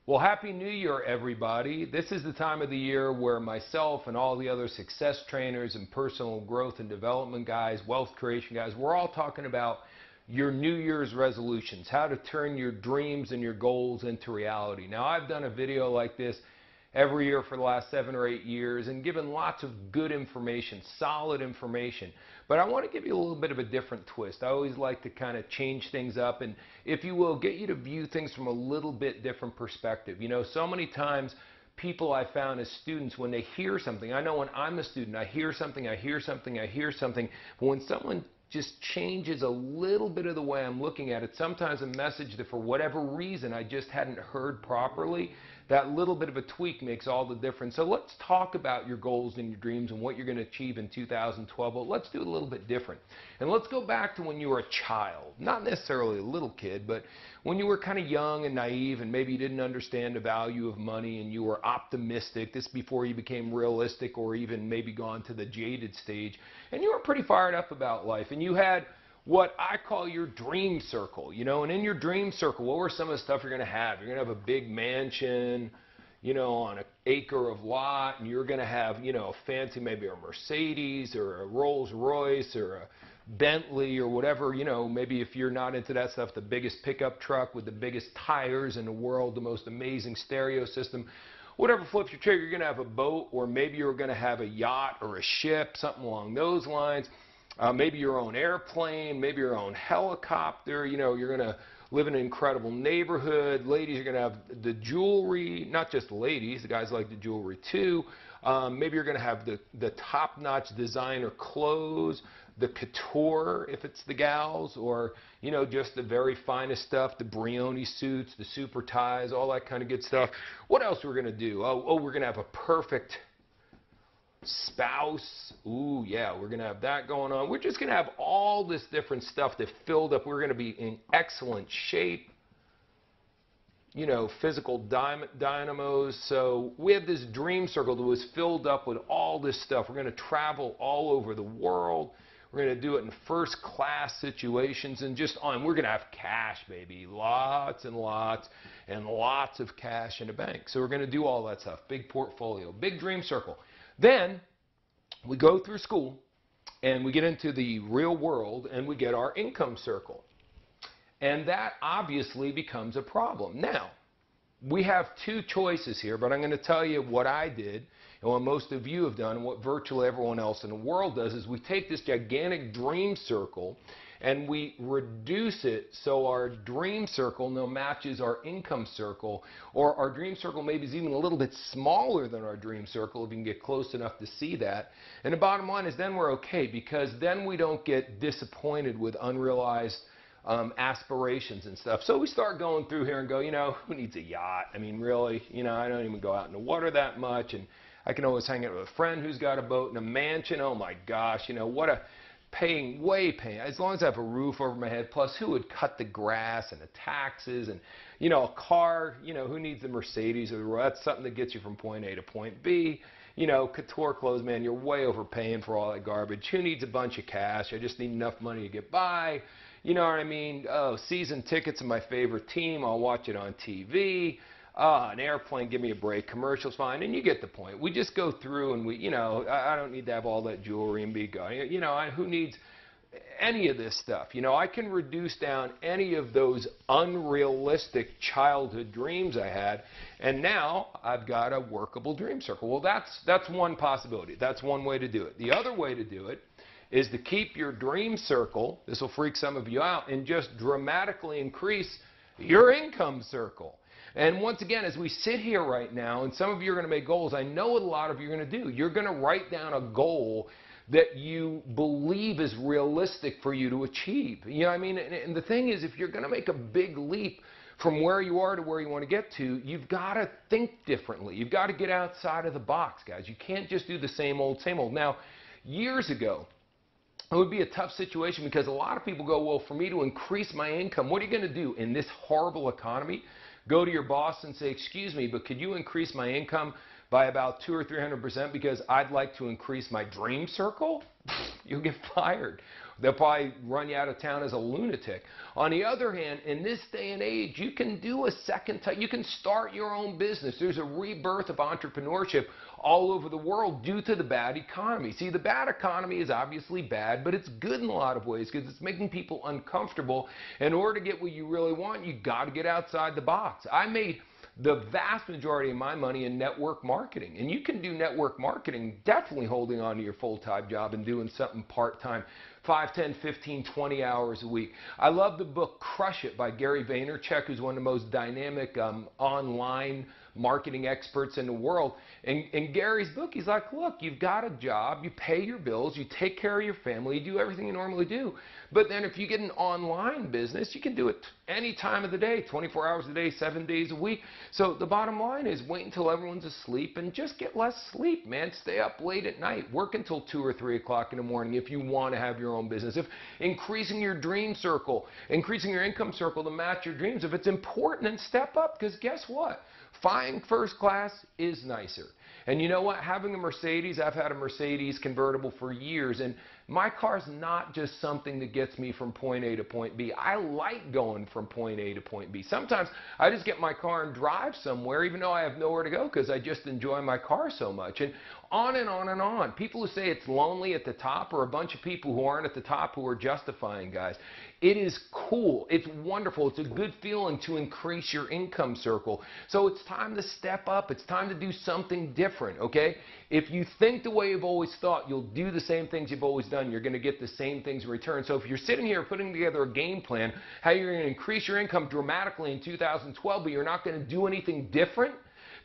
Well, Happy New Year, everybody. This is the time of the year where myself and all the other success trainers and personal growth and development guys, wealth creation guys, we're all talking about your New Year's resolutions, how to turn your dreams and your goals into reality. Now, I've done a video like this every year for the last 7 or 8 years and given lots of good information, solid information. But I want to give you a little bit of a different twist. I always like to kind of change things up and, if you will, get you to view things from a little bit different perspective. You know, so many times people I found as students, when they hear something, I know when I'm a student, I hear something, but when someone just changes a little bit of the way I'm looking at it, sometimes a message that for whatever reason I just hadn't heard properly, that little bit of a tweak makes all the difference. So let's talk about your goals and your dreams and what you're going to achieve in 2012, but let's do it a little bit different. And let's go back to when you were a child, not necessarily a little kid, but when you were kind of young and naive and maybe you didn't understand the value of money and you were optimistic, this before you became realistic or even maybe gone to the jaded stage, and you were pretty fired up about life and you had what I call your dream circle, you know, and in your dream circle, what were some of the stuff you're going to have? You're going to have a big mansion, you know, on an acre of lot, and you're going to have, you know, a fancy, maybe a Mercedes or a Rolls Royce or a Bentley or whatever, you know, maybe if you're not into that stuff, the biggest pickup truck with the biggest tires in the world, the most amazing stereo system. Whatever flips your trigger, you're going to have a boat, or maybe you're going to have a yacht or a ship, something along those lines. Maybe your own airplane, maybe your own helicopter. You know, you're going to live in an incredible neighborhood. Ladies, you're going to have the jewelry, not just the ladies, the guys like the jewelry too. Maybe you're going to have the top-notch designer clothes, the couture if it's the gals, or, you know, just the very finest stuff, the Brioni suits, the super ties, all that kind of good stuff. What else we're going to do? Oh, we're going to have a perfect spouse. Ooh, yeah, we're going to have that going on. We're just going to have all this different stuff that filled up. We're going to be in excellent shape, you know, physical dynamos. So we have this dream circle that was filled up with all this stuff. We're going to travel all over the world. We're going to do it in first class situations and just on. We're going to have cash, baby. Lots and lots and lots of cash in the bank. So we're going to do all that stuff. Big portfolio, big dream circle. Then we go through school and we get into the real world and we get our income circle. And that obviously becomes a problem. Now, we have two choices here, but I'm going to tell you what I did and what most of you have done and what virtually everyone else in the world does is we take this gigantic dream circle and we reduce it so our dream circle now matches our income circle, or our dream circle maybe is even a little bit smaller than our dream circle if you can get close enough to see that. And the bottom line is then we're okay, because then we don't get disappointed with unrealized aspirations and stuff. So we start going through here and go, you know, who needs a yacht? I mean, really, you know, I don't even go out in the water that much, and I can always hang out with a friend who's got a boat and a mansion. Oh my gosh, you know, what a paying, as long as I have a roof over my head, plus who would cut the grass and the taxes and, you know, a car, you know, who needs the Mercedes or the Royal? That's something that gets you from point A to point B. You know, couture clothes, man, you're way overpaying for all that garbage. Who needs a bunch of cash? I just need enough money to get by. You know what I mean? Oh, season tickets to my favorite team. I'll watch it on TV. An airplane, give me a break. Commercials, fine. And you get the point. We just go through and we, you know, I don't need to have all that jewelry and be going. You know, who needs any of this stuff? You know, I can reduce down any of those unrealistic childhood dreams I had, and now I've got a workable dream circle. Well, that's one possibility. That's one way to do it. The other way to do it is to keep your dream circle, this will freak some of you out, and just dramatically increase your income circle. And once again, as we sit here right now, and some of you are going to make goals, I know what a lot of you are going to do. You're going to write down a goal that you believe is realistic for you to achieve. You know what I mean? And the thing is, if you're going to make a big leap from where you are to where you want to get to, you've got to think differently. You've got to get outside of the box, guys. You can't just do the same old, same old. Now, years ago, it would be a tough situation because a lot of people go, well, for me to increase my income, what are you going to do in this horrible economy? Go to your boss and say, excuse me, but could you increase my income by about 200 or 300% because I'd like to increase my dream circle, you'll get fired. They'll probably run you out of town as a lunatic. On the other hand, in this day and age, you can do a second type. You can start your own business. There's a rebirth of entrepreneurship all over the world due to the bad economy. See, the bad economy is obviously bad, but it's good in a lot of ways because it's making people uncomfortable. In order to get what you really want, you got to get outside the box. I made the vast majority of my money in network marketing. And you can do network marketing definitely holding on to your full-time job and doing something part-time, 5, 10, 15, 20 hours a week. I love the book Crush It by Gary Vaynerchuk, who's one of the most dynamic online marketing experts in the world. And in Gary's book, he's like, look, you've got a job, you pay your bills, you take care of your family, you do everything you normally do. But then if you get an online business, you can do it any time of the day, 24 hours a day, 7 days a week. So the bottom line is wait until everyone's asleep and just get less sleep, man. Stay up late at night. Work until 2 or 3 o'clock in the morning if you want to have your own business. If increasing your dream circle, increasing your income circle to match your dreams, if it's important, then step up, because guess what? Flying first class is nicer. And you know what? Having a Mercedes, I've had a Mercedes convertible for years, and my car's not just something that gets me from point A to point B. I like going from point A to point B. Sometimes I just get my car and drive somewhere even though I have nowhere to go because I just enjoy my car so much. And on and on and on. People who say it's lonely at the top are a bunch of people who aren't at the top who are justifying, guys. It is cool. It's wonderful. It's a good feeling to increase your income circle. So it's time to step up. It's time to do something different, okay? If you think the way you've always thought, you'll do the same things you've always done. You're going to get the same things in return. So if you're sitting here putting together a game plan, how you're going to increase your income dramatically in 2012, but you're not going to do anything different,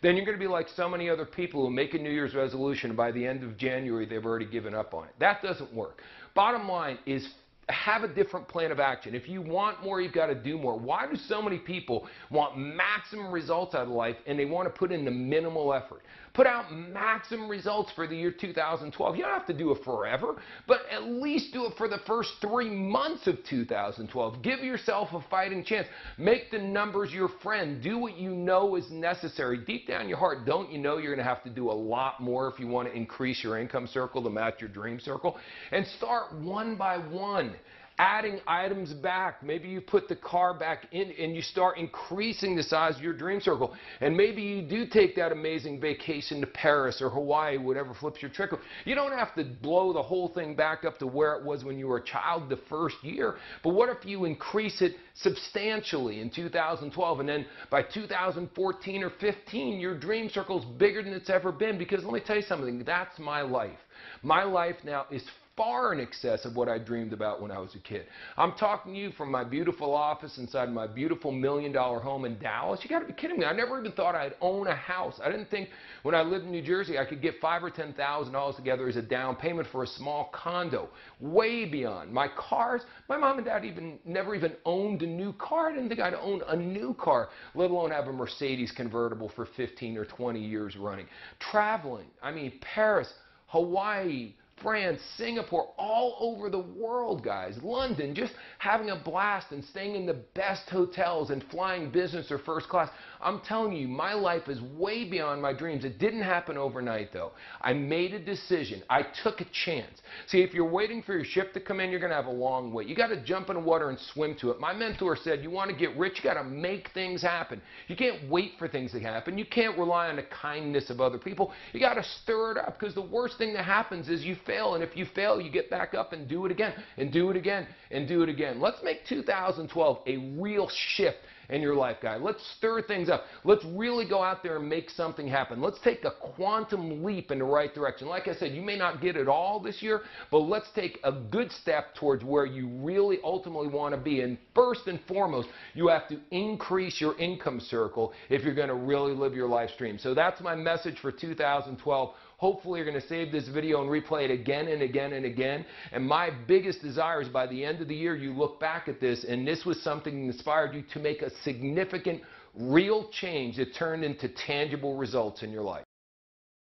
then you're going to be like so many other people who make a New Year's resolution, and by the end of January, they've already given up on it. That doesn't work. Bottom line is have a different plan of action. If you want more, you've got to do more. Why do so many people want maximum results out of life and they want to put in the minimal effort? Put out maximum results for the year 2012. You don't have to do it forever, but at least do it for the first 3 months of 2012. Give yourself a fighting chance. Make the numbers your friend. Do what you know is necessary. Deep down in your heart, don't you know you're going to have to do a lot more if you want to increase your income circle to match your dream circle? And start one by one. Adding items back. Maybe you put the car back in and you start increasing the size of your dream circle. And maybe you do take that amazing vacation to Paris or Hawaii, whatever flips your trickle. You don't have to blow the whole thing back up to where it was when you were a child the first year. But what if you increase it substantially in 2012, and then by 2014 or 15, your dream circle is bigger than it's ever been? Because let me tell you something, that's my life. My life now is far in excess of what I dreamed about when I was a kid. I'm talking to you from my beautiful office inside my beautiful $1 million home in Dallas. You got to be kidding me. I never even thought I'd own a house. I didn't think when I lived in New Jersey I could get $5,000 or $10,000 together as a down payment for a small condo. Way beyond. My cars, my mom and dad never even owned a new car. I didn't think I'd own a new car, let alone have a Mercedes convertible for 15 or 20 years running. Traveling, I mean Paris, Hawaii, France, Singapore, all over the world, guys. London, just having a blast and staying in the best hotels and flying business or first class. I'm telling you, my life is way beyond my dreams. It didn't happen overnight, though. I made a decision. I took a chance. See, if you're waiting for your ship to come in, you're going to have a long wait. You got to jump in the water and swim to it. My mentor said, you want to get rich, you got to make things happen. You can't wait for things to happen. You can't rely on the kindness of other people. You got to stir it up, because the worst thing that happens is you fail, and if you fail, you get back up and do it again, and do it again, and do it again. Let's make 2012 a real shift in your life, guy. Let's stir things up. Let's really go out there and make something happen. Let's take a quantum leap in the right direction. Like I said, you may not get it all this year, but let's take a good step towards where you really ultimately want to be. And first and foremost, you have to increase your income circle if you're going to really live your life stream. So that's my message for 2012. Hopefully you're going to save this video and replay it again and again and again. And my biggest desire is by the end of the year you look back at this and this was something that inspired you to make a significant, real change that turned into tangible results in your life.